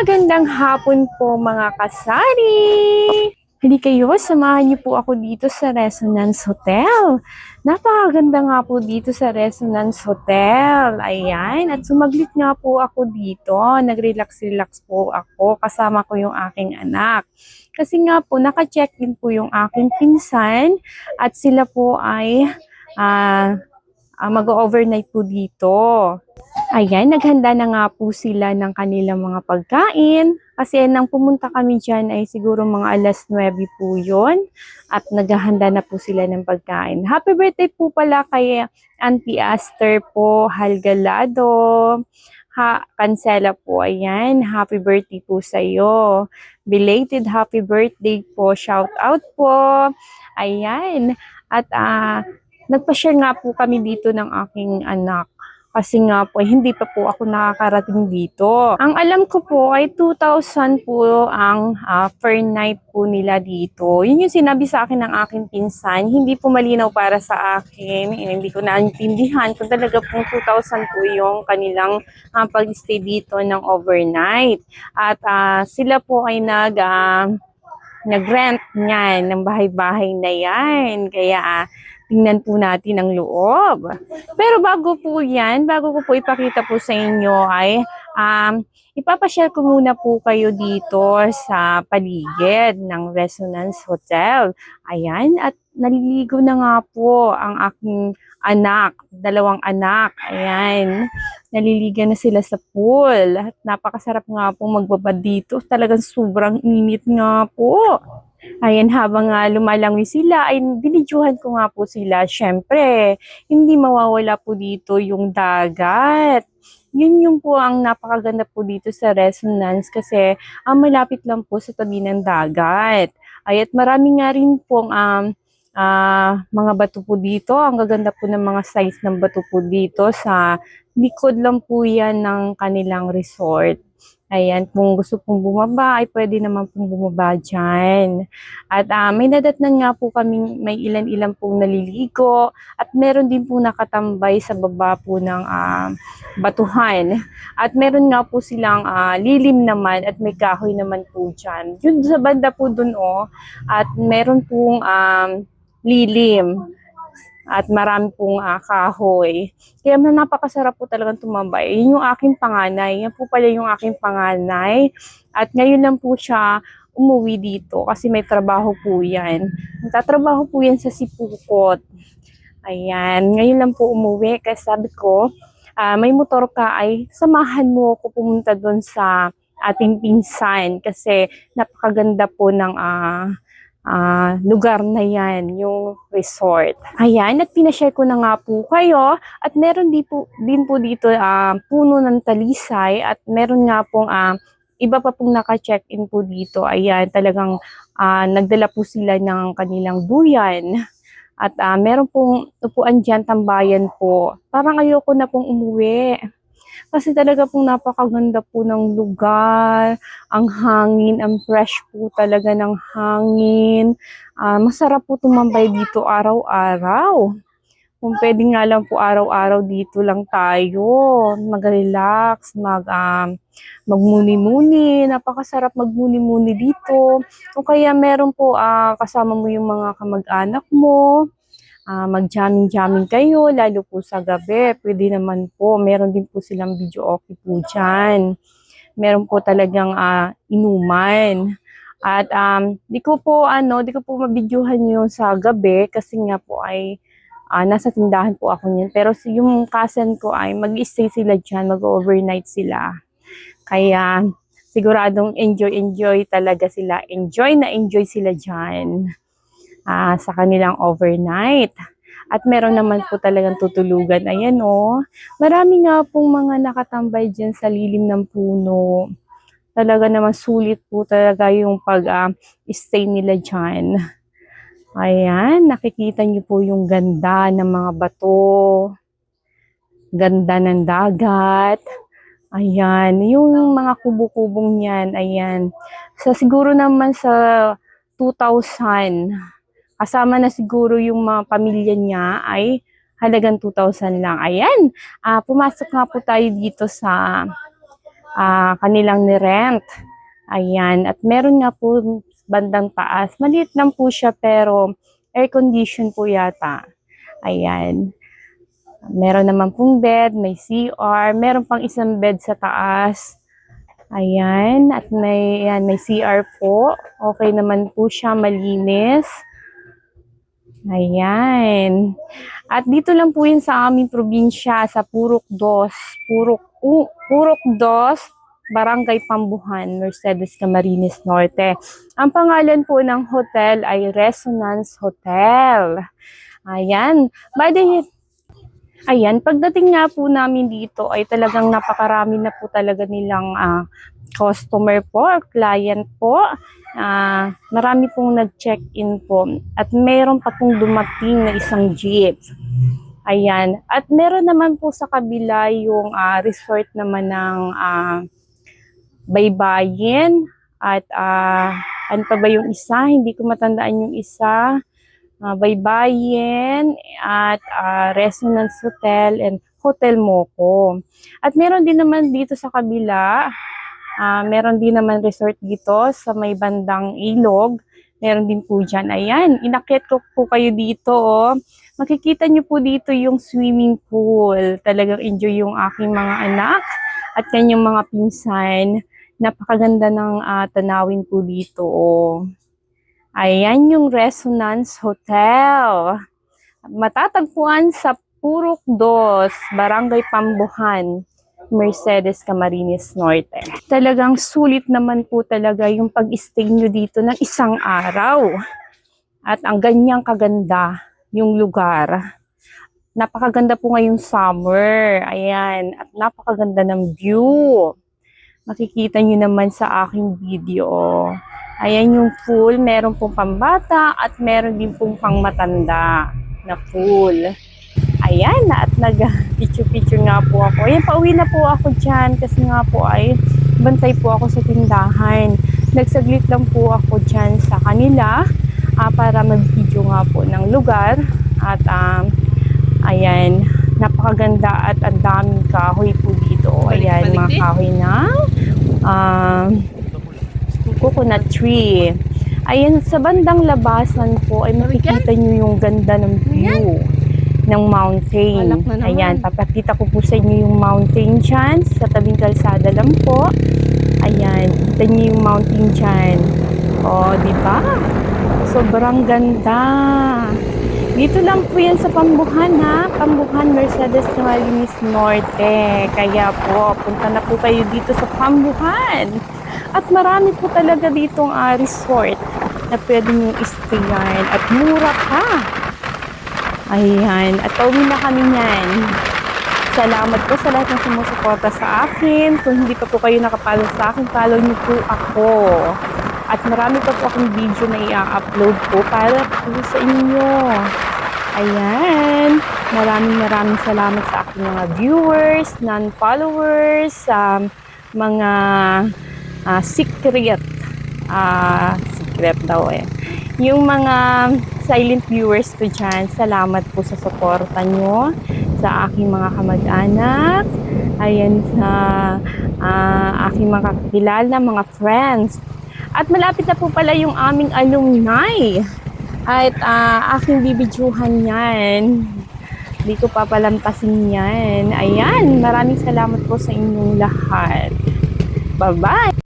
Magandang hapon po mga kasari! Hali kayo, samahan niyo po ako dito sa Resonance Hotel. Napakaganda nga po dito sa Resonance Hotel. Ayan, at sumaglit nga po ako dito. Nag-relax-relax po ako. Kasama ko yung aking anak. Kasi nga po, naka-check-in po yung aking pinsan at sila po ay mag-overnight po dito. Ayan, naghanda na nga po sila ng kanilang mga pagkain. Kasi nang pumunta kami dyan ay siguro mga alas 9 po yun. At naghahanda na po sila ng pagkain. Happy birthday po pala kay Auntie Aster po, Halgalado. Cancela po, ayan. Happy birthday po sa iyo. Belated happy birthday po. Shout out po. Ayan. At nagpa-share nga po kami dito ng aking anak. Kasi nga po, hindi pa po ako nakakarating dito. Ang alam ko po ay 2,000 po ang per night po nila dito. Yun yung sinabi sa akin ng aking pinsan. Hindi po malinaw para sa akin. Hindi ko naintindihan kung talaga pong 2,000 po yung kanilang pag-stay dito ng overnight. At sila po ay nag-rent niyan ng bahay-bahay na yan. Kaya tingnan po natin ang loob. Pero bago po yan, bago ko po ipakita po sa inyo ay ipapasyal ko muna po kayo dito sa paligid ng Resonance Hotel. Ayan, at naliligo na nga po ang aking anak, dalawang anak. Ayan, naliligo na sila sa pool. At napakasarap nga po magbabad dito. Talagang sobrang init nga po. Ayan, habang lumalangoy sila, ay binidyohan ko nga po sila. Siyempre, hindi mawawala po dito yung dagat. Yun yung po ang napakaganda po dito sa Resonance kasi malapit lang po sa tabi ng dagat. Ay, at marami nga rin pong mga bato po dito. Ang gaganda po ng mga size ng bato po dito. Sa likod lang po yan ng kanilang resort. Ayan, kung gusto pong bumaba, ay pwede naman pong bumaba dyan. At may nadatnan nga po kami, may ilan-ilan pong naliligo. At meron din po nakatambay sa baba po ng batuhan. At meron nga po silang lilim naman at may kahoy naman po dyan. Yun sa banda po dun at meron pong lilim. At marami pong kahoy. Kaya napakasarap po talagang tumambay. Yun yung aking panganay. Yan po pala yung aking panganay. At ngayon lang po siya umuwi dito kasi may trabaho po yan. Nagtatrabaho po yan sa Sipukot. Ayan, ngayon lang po umuwi kasi sabi ko, may motor ka ay samahan mo ko pumunta doon sa ating pinsan kasi napakaganda po ng lugar na yan, yung resort. Ayan, at pinashare ko na nga po kayo at meron din po dito puno ng talisay at meron nga pong iba pa pong naka-check-in po dito. Ayan, talagang nagdala po sila ng kanilang duyan. At meron pong upuan dyan, tambayan po. Parang ayoko na pong umuwi. Kasi talaga pong napakaganda po ng lugar, ang hangin, ang fresh po talaga ng hangin. Masarap po tumambay dito araw-araw. Kung pwede nga lang po araw-araw dito lang tayo, mag-relax, magmuni-muni. Napakasarap magmuni-muni dito. O kaya meron po kasama mo yung mga kamag-anak mo. Mag-jamming-jamming kayo, lalo po sa gabi. Pwede naman po. Meron din po silang video okay po dyan. Meron po talagang inuman. At di ko po mabidyohan yun sa gabi kasi nga po ay nasa tindahan po ako niyan. Pero yung cousin ko ay mag-stay sila dyan, mag-overnight sila. Kaya siguradong enjoy talaga sila. Enjoy sila dyan sa kanilang overnight. At meron naman po talagang tutulugan. Ayan marami nga pong mga nakatambay dyan sa lilim ng puno. Talaga naman sulit po talaga yung pag-stay nila dyan. Ayan, nakikita niyo po yung ganda ng mga bato. Ganda ng dagat. Ayan, yung mga kubo-kubong yan, ayan. Siguro naman sa 2,000, kasama na siguro yung mga pamilya niya ay halagang 2,000 lang. Ayan, pumasok nga po tayo dito sa kanilang ni-rent. Ayan. At meron nga po bandang taas. Maliit lang po siya pero air condition po yata. Ayan. Meron naman pong bed, may CR, meron pang isang bed sa taas. Ayan, at may CR po. Okay naman po siya, malinis. Ayan. At dito lang po yun sa aming probinsya, sa Purok 2. Purok 2, Barangay Pambuhan, Mercedes, Camarines Norte. Ang pangalan po ng hotel ay Resonance Hotel. Ayan. Ayan, pagdating nga po namin dito ay talagang napakarami na po talaga nilang customer po or client po. Marami pong nag-check-in po at meron pa pong dumating na isang jeep. Ayan, at meron naman po sa kabila yung resort naman ng Baybayin at ano pa ba yung isa? Hindi ko matandaan yung isa. Baybayin at Resonance Hotel and Hotel Moco. At meron din naman dito sa kabila, meron din naman resort dito sa may bandang Ilog. Meron din po dyan. Ayan, inakyat ko po kayo dito. Oh. Makikita nyo po dito yung swimming pool. Talagang enjoy yung aking mga anak at kanyang mga pinsan. Napakaganda ng tanawin po dito. Oh. Ayan yung Resonance Hotel. Matatagpuan sa Purok 2, Barangay Pambuhan, Mercedes, Camarines Norte. Talagang sulit naman po talaga yung pag-stay nyo dito ng isang araw. At ang ganyang kaganda yung lugar. Napakaganda po ngayong summer. Ayan. At napakaganda ng view. Makikita nyo naman sa aking video. Ayan yung pool, meron pong pambata at meron din pong pangmatanda na pool. Ayan, at nag-picture-picture nga po ako. Ayan, pauwi na po ako dyan kasi nga po ay bantay po ako sa tindahan. Nagsaglit lang po ako dyan sa kanila para mag-video nga po ng lugar. At ayan, napakaganda at ang daming kahoy po dito. Ayan, mga kahoy na coconut tree. Ayan, sa bandang labasan po ay makikita nyo yung ganda ng view ng mountain. Ayan, papakita ko po sa inyo yung mountain dyan. Sa tabing kalsada lang po. Ayan, kita nyo yung mountain dyan. O, diba? Sobrang ganda. Dito lang po yan sa Pambuhan ha. Pambuhan, Mercedes, Camarines Norte. Kaya po, punta na po kayo dito sa Pambuhan. At marami po talaga ditong resort na pwede nyo istayan. At mura pa. Ayan. At pauwi na kami niyan. Salamat po sa lahat ng sumusuporta sa akin. Kung hindi pa po kayo nakapalo sa akin, follow niyo po ako. At marami pa po akong video na i-upload po para po sa inyo. Ayan. Maraming salamat sa aking mga viewers, non-followers, mga secret daw eh. Yung mga silent viewers ko dyan, salamat po sa suporta nyo sa aking mga kamag-anak. Ayan, sa aking mga kakilala, mga friends. At malapit na po pala yung aming alumni. At aking bibidyuhan yan. Hindi ko papalampasin yan. Ayan, maraming salamat po sa inyong lahat. Bye-bye!